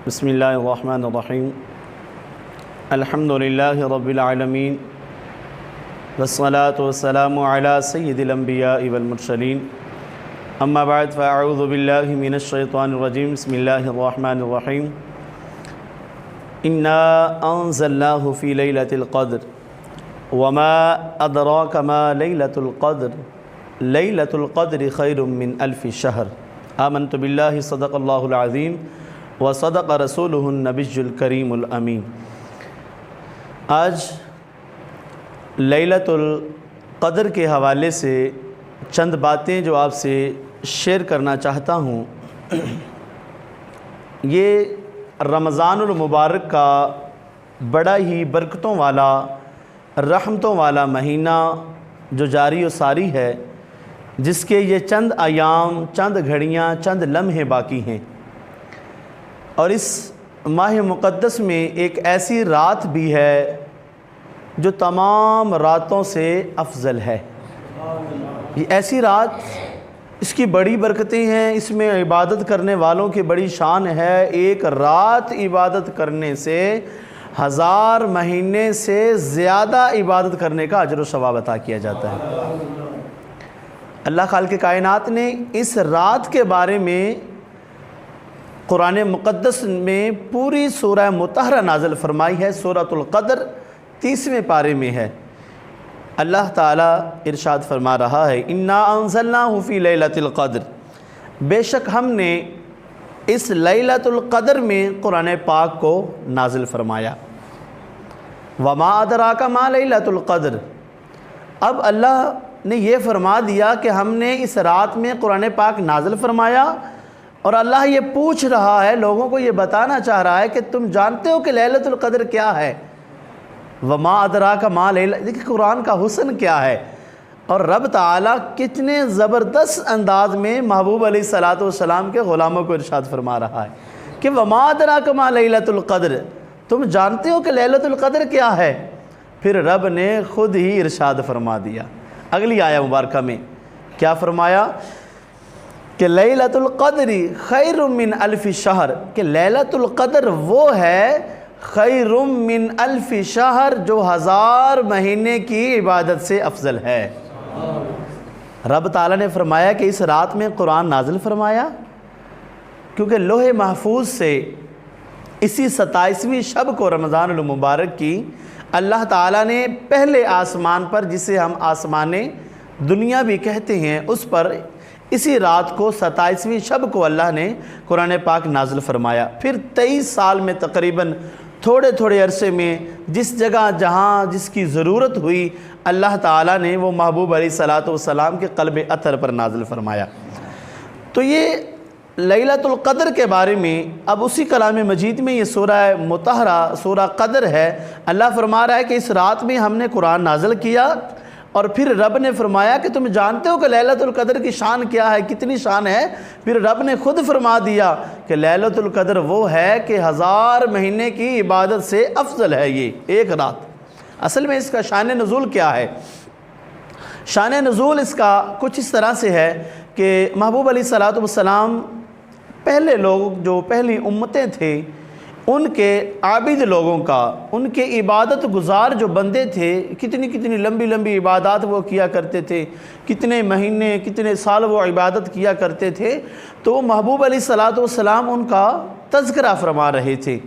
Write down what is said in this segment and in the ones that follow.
بسم اللہ الرحمن الرحیم الحمدللہ رب العالمین والصلاة والسلام علی سید الانبیاء والمرسلین اما بعد فاعوذ باللہ من الشیطان الرجیم بسم اللہ الرحمن الرحیم انا انزلناہ فی لیلۃ القدر وما ادراک ما لیلۃ القدر لیلۃ القدر خیر من الف شہر آمنت باللہ صدق اللہ العظیم وصدق رسولہ النبی الکریم الامین۔ آج لیلۃ القدر کے حوالے سے چند باتیں جو آپ سے شیئر کرنا چاہتا ہوں۔ یہ رمضان المبارک کا بڑا ہی برکتوں والا رحمتوں والا مہینہ جو جاری و ساری ہے، جس کے یہ چند ایام، چند گھڑیاں، چند لمحے باقی ہیں، اور اس ماہ مقدس میں ایک ایسی رات بھی ہے جو تمام راتوں سے افضل ہے۔ یہ ایسی رات، اس کی بڑی برکتیں ہیں، اس میں عبادت کرنے والوں کی بڑی شان ہے۔ ایک رات عبادت کرنے سے 1000 مہینے سے زیادہ عبادت کرنے کا اجر و ثواب عطا کیا جاتا ہے۔ اللہ خالق کائنات نے اس رات کے بارے میں قرآن مقدس میں پوری سورہ مطہرہ نازل فرمائی ہے۔ سورۃ القدر 30ویں پارے میں ہے۔ اللہ تعالیٰ ارشاد فرما رہا ہے، انا انزلناہ فی لیلۃ القدر، بے شک ہم نے اس لیلۃ القدر میں قرآن پاک کو نازل فرمایا۔ وما ادراک ما لیلۃ القدر، اب اللہ نے یہ فرما دیا کہ ہم نے اس رات میں قرآن پاک نازل فرمایا، اور اللہ یہ پوچھ رہا ہے، لوگوں کو یہ بتانا چاہ رہا ہے کہ تم جانتے ہو کہ لیلۃ القدر کیا ہے؟ وما ادراک ما لیلۃ، دیکھیں قرآن کا حسن کیا ہے، اور رب تعالیٰ کتنے زبردست انداز میں محبوب علیہ الصلوۃ والسلام کے غلاموں کو ارشاد فرما رہا ہے کہ وما ادراک ما لیلۃ القدر، تم جانتے ہو کہ لیلۃ القدر کیا ہے؟ پھر رب نے خود ہی ارشاد فرما دیا اگلی آیہ مبارکہ میں، کیا فرمایا کہ لیلۃ القدر خیر من الف شہر، کہ لیلۃ القدر وہ ہے خیر من الف شہر جو 1000 مہینے کی عبادت سے افضل ہے۔ رب تعالیٰ نے فرمایا کہ اس رات میں قرآن نازل فرمایا، کیونکہ لوح محفوظ سے اسی 27ویں شب کو رمضان المبارک کی اللہ تعالیٰ نے پہلے آسمان پر، جسے ہم آسمان دنیا بھی کہتے ہیں، اس پر اسی رات کو 27ویں شب کو اللہ نے قرآن پاک نازل فرمایا۔ پھر 23 سال میں تقریباً تھوڑے تھوڑے عرصے میں جس جگہ جہاں جس کی ضرورت ہوئی، اللہ تعالیٰ نے وہ محبوب علیہ الصلوۃ والسلام کے قلب اطہر پر نازل فرمایا۔ تو یہ لیلۃ القدر کے بارے میں اب اسی کلام مجید میں یہ سورہ مطہرہ سورہ قدر ہے، اللہ فرما رہا ہے کہ اس رات میں ہم نے قرآن نازل کیا، اور پھر رب نے فرمایا کہ تم جانتے ہو کہ لیلۃ القدر کی شان کیا ہے، کتنی شان ہے؟ پھر رب نے خود فرما دیا کہ لیلۃ القدر وہ ہے کہ 1000 مہینے کی عبادت سے افضل ہے یہ ایک رات۔ اصل میں اس کا شان نزول کیا ہے؟ شان نزول اس کا کچھ اس طرح سے ہے کہ محبوب علیہ الصلوۃ والسلام پہلے لوگ جو پہلی امتیں تھے، ان کے عابد لوگوں کا، ان کے عبادت گزار جو بندے تھے، کتنی کتنی لمبی لمبی عبادات وہ کیا کرتے تھے، کتنے مہینے کتنے سال وہ عبادت کیا کرتے تھے، تو محبوب علیہ الصلوۃ والسلام ان کا تذکرہ فرما رہے تھے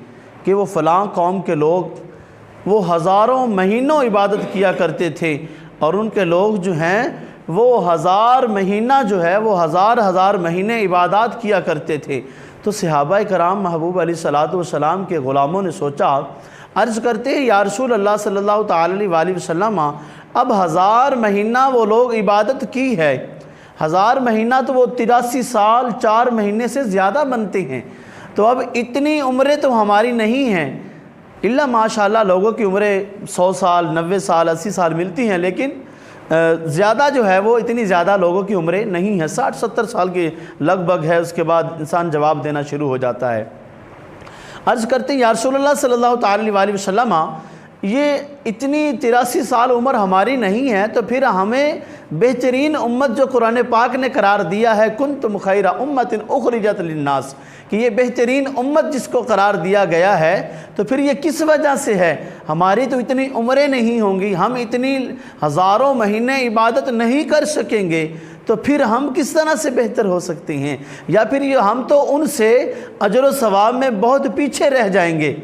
کہ وہ فلاں قوم کے لوگ وہ ہزاروں مہینوں عبادت کیا کرتے تھے، اور ان کے لوگ جو ہیں وہ 1000 مہینہ جو ہے وہ ہزار مہینے عبادات کیا کرتے تھے۔ تو صحابہ کرام محبوب علیہ الصلوۃ والسلام کے غلاموں نے سوچا، عرض کرتے ہیں یا رسول اللہ صلی اللہ تعالی علیہ وسلم، اب 1000 مہینہ وہ لوگ عبادت کی ہے، 1000 مہینہ تو وہ 83 سال 4 مہینے سے زیادہ بنتے ہیں، تو اب اتنی عمریں تو ہماری نہیں ہیں، اللہ ماشاءاللہ لوگوں کی عمریں 100 سال 90 سال 80 سال ملتی ہیں، لیکن زیادہ جو ہے وہ اتنی زیادہ لوگوں کی عمریں نہیں ہیں، 60-70 سال کے لگ بھگ ہے، اس کے بعد انسان جواب دینا شروع ہو جاتا ہے۔ عرض کرتے ہیں یا رسول اللہ صلی اللہ تعالی علیہ وسلم، یہ اتنی 83 سال عمر ہماری نہیں ہے، تو پھر ہمیں بہترین امت جو قرآن پاک نے قرار دیا ہے کنتم خیر امت اخرجت للناس، کہ یہ بہترین امت جس کو قرار دیا گیا ہے، تو پھر یہ کس وجہ سے ہے؟ ہماری تو اتنی عمریں نہیں ہوں گی، ہم اتنی ہزاروں مہینے عبادت نہیں کر سکیں گے، تو پھر ہم کس طرح سے بہتر ہو سکتے ہیں؟ یا پھر یہ ہم تو ان سے اجر و ثواب میں بہت پیچھے رہ جائیں گے۔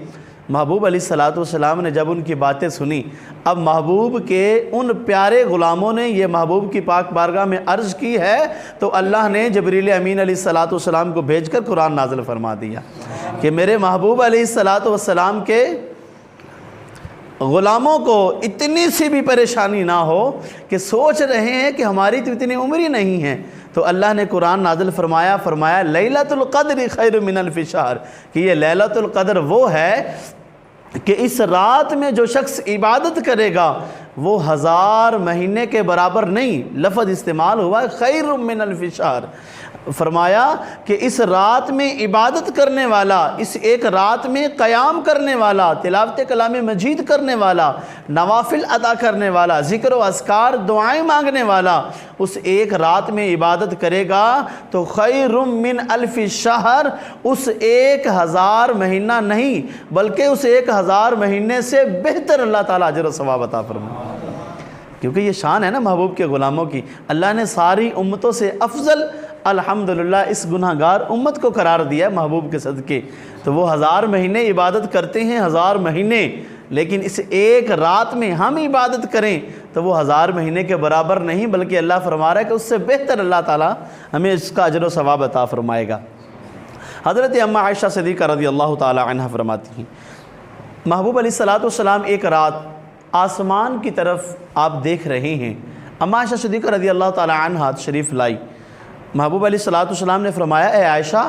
محبوب علیہ السلام نے جب ان کی باتیں سنی، اب محبوب کے ان پیارے غلاموں نے یہ محبوب کی پاک بارگاہ میں عرض کی ہے، تو اللہ نے جبریل امین علیہ السلام کو بھیج کر قرآن نازل فرما دیا کہ میرے محبوب علیہ السلام کے غلاموں کو اتنی سی بھی پریشانی نہ ہو کہ سوچ رہے ہیں کہ ہماری تو اتنی عمر ہی نہیں ہے، تو اللہ نے قرآن نازل فرمایا لیلۃ القدر خیر من الف شہر، کہ یہ لیلۃ القدر وہ ہے کہ اس رات میں جو شخص عبادت کرے گا وہ 1000 مہینے کے برابر نہیں، لفظ استعمال ہوا ہے خیر من الف شہر، فرمایا کہ اس رات میں عبادت کرنے والا، اس ایک رات میں قیام کرنے والا، تلاوت کلام مجید کرنے والا، نوافل ادا کرنے والا، ذکر و اذکار دعائیں مانگنے والا، اس ایک رات میں عبادت کرے گا تو خیر من الف شہر، اس 1000 مہینہ نہیں بلکہ اس 1000 مہینے سے بہتر اللہ تعالیٰ اجر و ثواب عطا فرمائے۔ کیونکہ یہ شان ہے نا محبوب کے غلاموں کی، اللہ نے ساری امتوں سے افضل الحمدللہ اس گناہگار امت کو قرار دیا ہے محبوب کے صدقے، تو وہ 1000 مہینے عبادت کرتے ہیں، 1000 مہینے، لیکن اس ایک رات میں ہم عبادت کریں تو وہ 1000 مہینے کے برابر نہیں، بلکہ اللہ فرما رہا ہے کہ اس سے بہتر اللہ تعالیٰ ہمیں اس کا اجر و ثواب عطا فرمائے گا۔ حضرت اماں عائشہ صدیقہ رضی اللہ تعالی عنہ فرماتی ہیں، محبوب علیہ السلام ایک رات آسمان کی طرف آپ دیکھ رہے ہیں، اماں عائشہ صدیقہ رضی اللہ تعالی عنہ شریف لائی، محبوب علیہ السلام نے فرمایا اے عائشہ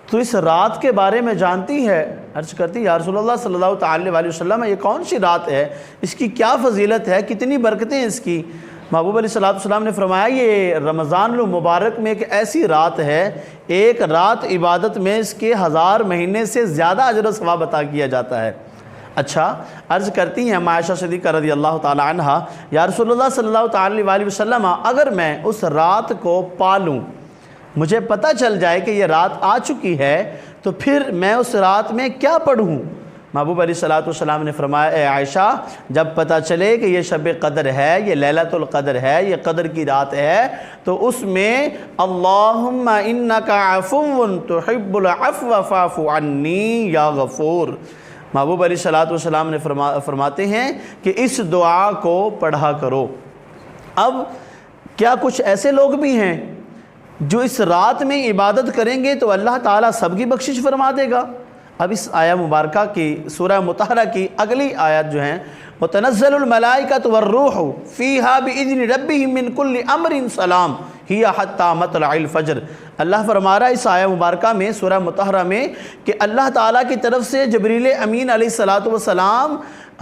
تو اس رات کے بارے میں جانتی ہے؟ عرض کرتی یا رسول اللہ صلی اللہ تعالی علیہ وسلم یہ کون سی رات ہے، اس کی کیا فضیلت ہے، کتنی برکتیں ہیں اس کی؟ محبوب علیہ السلام نے فرمایا یہ رمضان المبارک میں ایک ایسی رات ہے، ایک رات عبادت میں اس کے 1000 مہینے سے زیادہ اجر و ثواب عطا کیا جاتا ہے۔ اچھا، عرض کرتی ہیں عائشہ صدیقہ رضی اللہ تعالی عنہ یا رسول اللہ صلی اللہ تعالی علیہ وسلم اگر میں اس رات کو پالوں، مجھے پتہ چل جائے کہ یہ رات آ چکی ہے، تو پھر میں اس رات میں کیا پڑھوں؟ محبوب علیہ السلام نے فرمایا اے عائشہ جب پتہ چلے کہ یہ شب قدر ہے، یہ لیلۃ القدر ہے، یہ قدر کی رات ہے، تو اس میں اللہم انک عفو تحب العفو فاعف عنی یا غفور، محبوب علیہ السلام نے فرماتے ہیں کہ اس دعا کو پڑھا کرو۔ اب کیا کچھ ایسے لوگ بھی ہیں جو اس رات میں عبادت کریں گے تو اللہ تعالیٰ سب کی بخشش فرما دے گا؟ اب اس آیہ مبارکہ کی سورہ مطہرہ کی اگلی آیت جو ہیں وَتَنَزَّلُ الْمَلَائِكَةُ وَالرُّوحُ فِيهَا بِإِذْنِ رَبِّهِم مِّن كُلِّ أَمْرٍ سَلَام هِيَ حَتَّى مَطْلَعِ الْفَجْرِ۔ اللہ فرما رہا ہے اس آیہ مبارکہ میں سورہ مطہرہ میں کہ اللہ تعالیٰ کی طرف سے جبریل امین علیہ السلام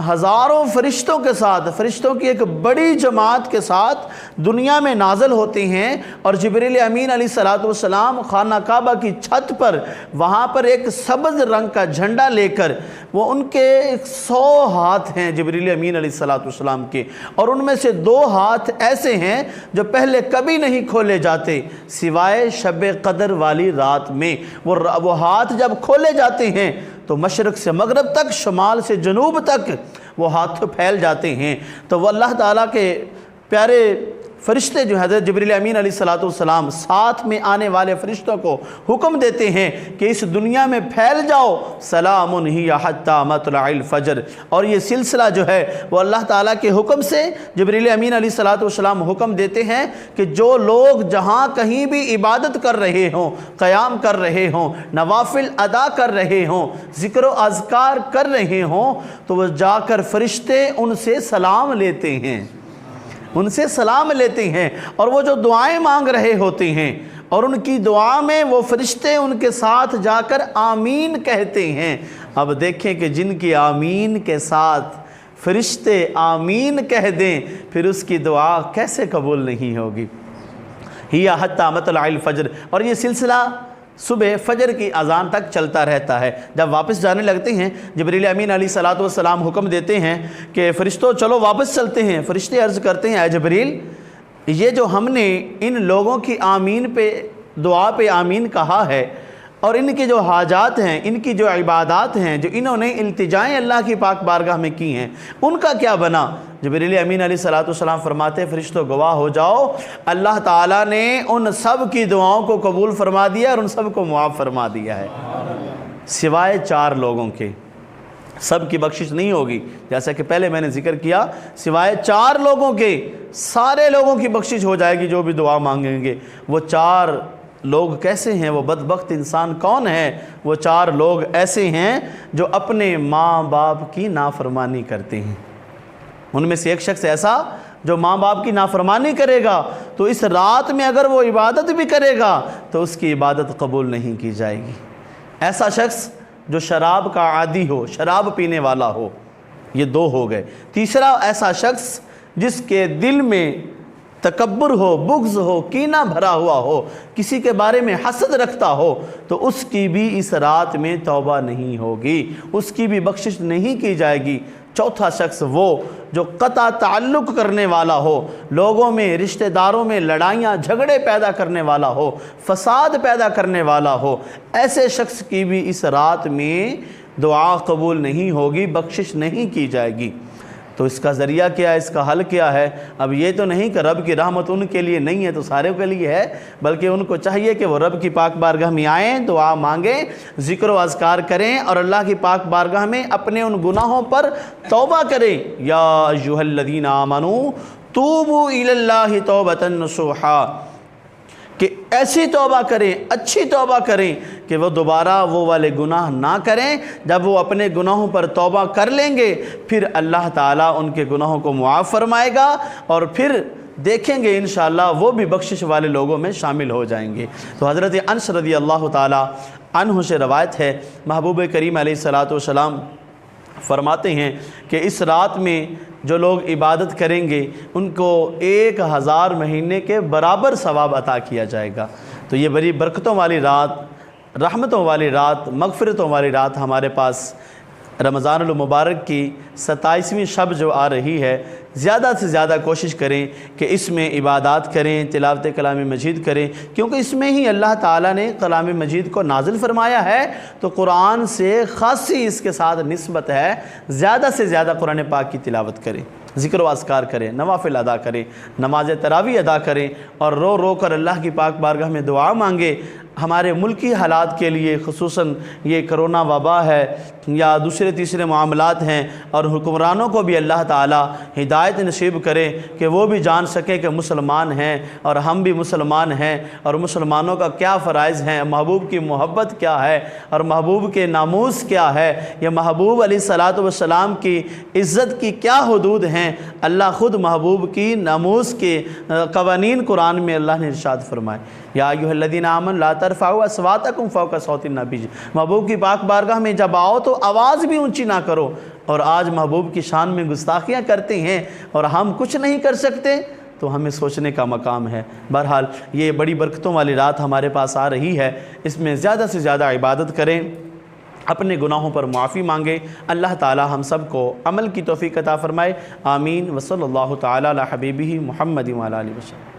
ہزاروں فرشتوں کے ساتھ، فرشتوں کی ایک بڑی جماعت کے ساتھ دنیا میں نازل ہوتے ہیں، اور جبریل امین علیہ السلام خانہ کعبہ کی چھت پر وہاں پر ایک سبز رنگ کا جھنڈا لے کر، وہ ان کے 100 ہاتھ ہیں جبریل امین علیہ السلام کے، اور ان میں سے 2 ہاتھ ایسے ہیں جو پہلے کبھی نہیں کھولے جاتے سوائے شب قدر والی رات میں۔ وہ ہاتھ جب کھولے جاتے ہیں تو مشرق سے مغرب تک، شمال سے جنوب تک وہ ہاتھ پھیل جاتے ہیں، تو وہ اللہ تعالیٰ کے پیارے فرشتے جو حضرت جبریل امین علیہ السلام ساتھ میں آنے والے فرشتوں کو حکم دیتے ہیں کہ اس دنیا میں پھیل جاؤ، سلام ہی حتی مطلع الفجر، اور یہ سلسلہ جو ہے وہ اللہ تعالیٰ کے حکم سے جبریل امین علیہ السلام حکم دیتے ہیں کہ جو لوگ جہاں کہیں بھی عبادت کر رہے ہوں، قیام کر رہے ہوں، نوافل ادا کر رہے ہوں، ذکر و اذکار کر رہے ہوں، تو وہ جا کر فرشتے ان سے سلام لیتے ہیں، ان سے سلام لیتے ہیں، اور وہ جو دعائیں مانگ رہے ہوتے ہیں اور ان کی دعا میں وہ فرشتے ان کے ساتھ جا کر آمین کہتے ہیں۔ اب دیکھیں کہ جن کی آمین کے ساتھ فرشتے آمین کہہ دیں پھر اس کی دعا کیسے قبول نہیں ہوگی۔ ہی حتی مطلع الفجر، اور یہ سلسلہ صبح فجر کی اذان تک چلتا رہتا ہے۔ جب واپس جانے لگتے ہیں جبریل امین علیہ الصلوۃ والسلام حکم دیتے ہیں کہ فرشتوں چلو واپس چلتے ہیں۔ فرشتے عرض کرتے ہیں اے جبریل، یہ جو ہم نے ان لوگوں کی آمین پہ دعا پہ آمین کہا ہے اور ان کی جو حاجات ہیں، ان کی جو عبادات ہیں، جو انہوں نے التجائیں اللہ کی پاک بارگاہ میں کی ہیں، ان کا کیا بنا؟ جبریل امین علیہ الصلوۃ والسلام فرماتے ہیں فرشتوں گواہ ہو جاؤ، اللہ تعالیٰ نے ان سب کی دعاؤں کو قبول فرما دیا اور ان سب کو معاف فرما دیا ہے، سوائے 4 لوگوں کے۔ سب کی بخشش نہیں ہوگی، جیسا کہ پہلے میں نے ذکر کیا، سوائے 4 لوگوں کے سارے لوگوں کی بخشش ہو جائے گی جو بھی دعا مانگیں گے۔ وہ 4 لوگ کیسے ہیں؟ وہ بدبخت انسان کون ہے؟ وہ 4 لوگ ایسے ہیں جو اپنے ماں باپ کی نافرمانی کرتے ہیں۔ ان میں سے ایک شخص ایسا جو ماں باپ کی نافرمانی کرے گا تو اس رات میں اگر وہ عبادت بھی کرے گا تو اس کی عبادت قبول نہیں کی جائے گی۔ ایسا شخص جو شراب کا عادی ہو، شراب پینے والا ہو، یہ 2 ہو گئے۔ تیسرا ایسا شخص جس کے دل میں تکبر ہو، بغض ہو، کینہ بھرا ہوا ہو، کسی کے بارے میں حسد رکھتا ہو، تو اس کی بھی اس رات میں توبہ نہیں ہوگی، اس کی بھی بخشش نہیں کی جائے گی۔ چوتھا شخص وہ جو قطع تعلق کرنے والا ہو، لوگوں میں رشتہ داروں میں لڑائیاں جھگڑے پیدا کرنے والا ہو، فساد پیدا کرنے والا ہو، ایسے شخص کی بھی اس رات میں دعا قبول نہیں ہوگی، بخشش نہیں کی جائے گی۔ تو اس کا ذریعہ کیا ہے؟ اس کا حل کیا ہے؟ اب یہ تو نہیں کہ رب کی رحمت ان کے لیے نہیں ہے تو سارے کے لیے ہے، بلکہ ان کو چاہیے کہ وہ رب کی پاک بارگاہ میں آئیں، دعا مانگیں، ذکر و اذکار کریں اور اللہ کی پاک بارگاہ میں اپنے ان گناہوں پر توبہ کریں۔ یا ایھا الذین آمنوا توبوا الی اللہ توبۃ نصوحا، کہ ایسی توبہ کریں، اچھی توبہ کریں کہ وہ دوبارہ وہ والے گناہ نہ کریں۔ جب وہ اپنے گناہوں پر توبہ کر لیں گے پھر اللہ تعالیٰ ان کے گناہوں کو معاف فرمائے گا اور پھر دیکھیں گے انشاءاللہ وہ بھی بخشش والے لوگوں میں شامل ہو جائیں گے۔ تو حضرت انس رضی اللہ تعالیٰ عنہ سے روایت ہے، محبوب کریم علیہ الصلوۃ والسلام فرماتے ہیں کہ اس رات میں جو لوگ عبادت کریں گے ان کو 1000 مہینے کے برابر ثواب عطا کیا جائے گا۔ تو یہ بڑی برکتوں والی رات، رحمتوں والی رات، مغفرتوں والی رات ہمارے پاس رمضان المبارک کی 27ویں شب جو آ رہی ہے، زیادہ سے زیادہ کوشش کریں کہ اس میں عبادات کریں، تلاوت کلام مجید کریں، کیونکہ اس میں ہی اللہ تعالیٰ نے کلام مجید کو نازل فرمایا ہے، تو قرآن سے خاصی اس کے ساتھ نسبت ہے۔ زیادہ سے زیادہ قرآن پاک کی تلاوت کریں، ذکر و اذکار کریں، نوافل ادا کریں، نماز تراویح ادا کریں اور رو رو کر اللہ کی پاک بارگاہ میں دعا مانگیں۔ ہمارے ملکی حالات کے لیے خصوصاً یہ کرونا وبا ہے یا دوسرے تیسرے معاملات ہیں، اور حکمرانوں کو بھی اللہ تعالیٰ ہدایت نصیب کرے کہ وہ بھی جان سکیں کہ مسلمان ہیں اور ہم بھی مسلمان ہیں، اور مسلمانوں کا کیا فرائض ہیں، محبوب کی محبت کیا ہے اور محبوب کے ناموس کیا ہے، یا محبوب علیہ الصلوۃ والسلام کی عزت کی کیا حدود ہیں۔ اللہ خود محبوب کی ناموس کے قوانین قرآن میں اللہ نے ارشاد فرمائے، یا ایھا الذین آمنوا لا ترفعوا اصواتکم فوق صوت النبی، محبوب کی پاک بارگاہ میں جب آؤ تو آواز بھی اونچی نہ کرو، اور آج محبوب کی شان میں گستاخیاں کرتے ہیں اور ہم کچھ نہیں کر سکتے، تو ہمیں سوچنے کا مقام ہے۔ بہرحال یہ بڑی برکتوں والی رات ہمارے پاس آ رہی ہے، اس میں زیادہ سے زیادہ عبادت کریں، اپنے گناہوں پر معافی مانگیں، اللہ تعالی ہم سب کو عمل کی توفیق عطا فرمائے، آمین۔ وصلی اللہ تعالی علی حبیبہ محمد وعلی آلہ وسلم۔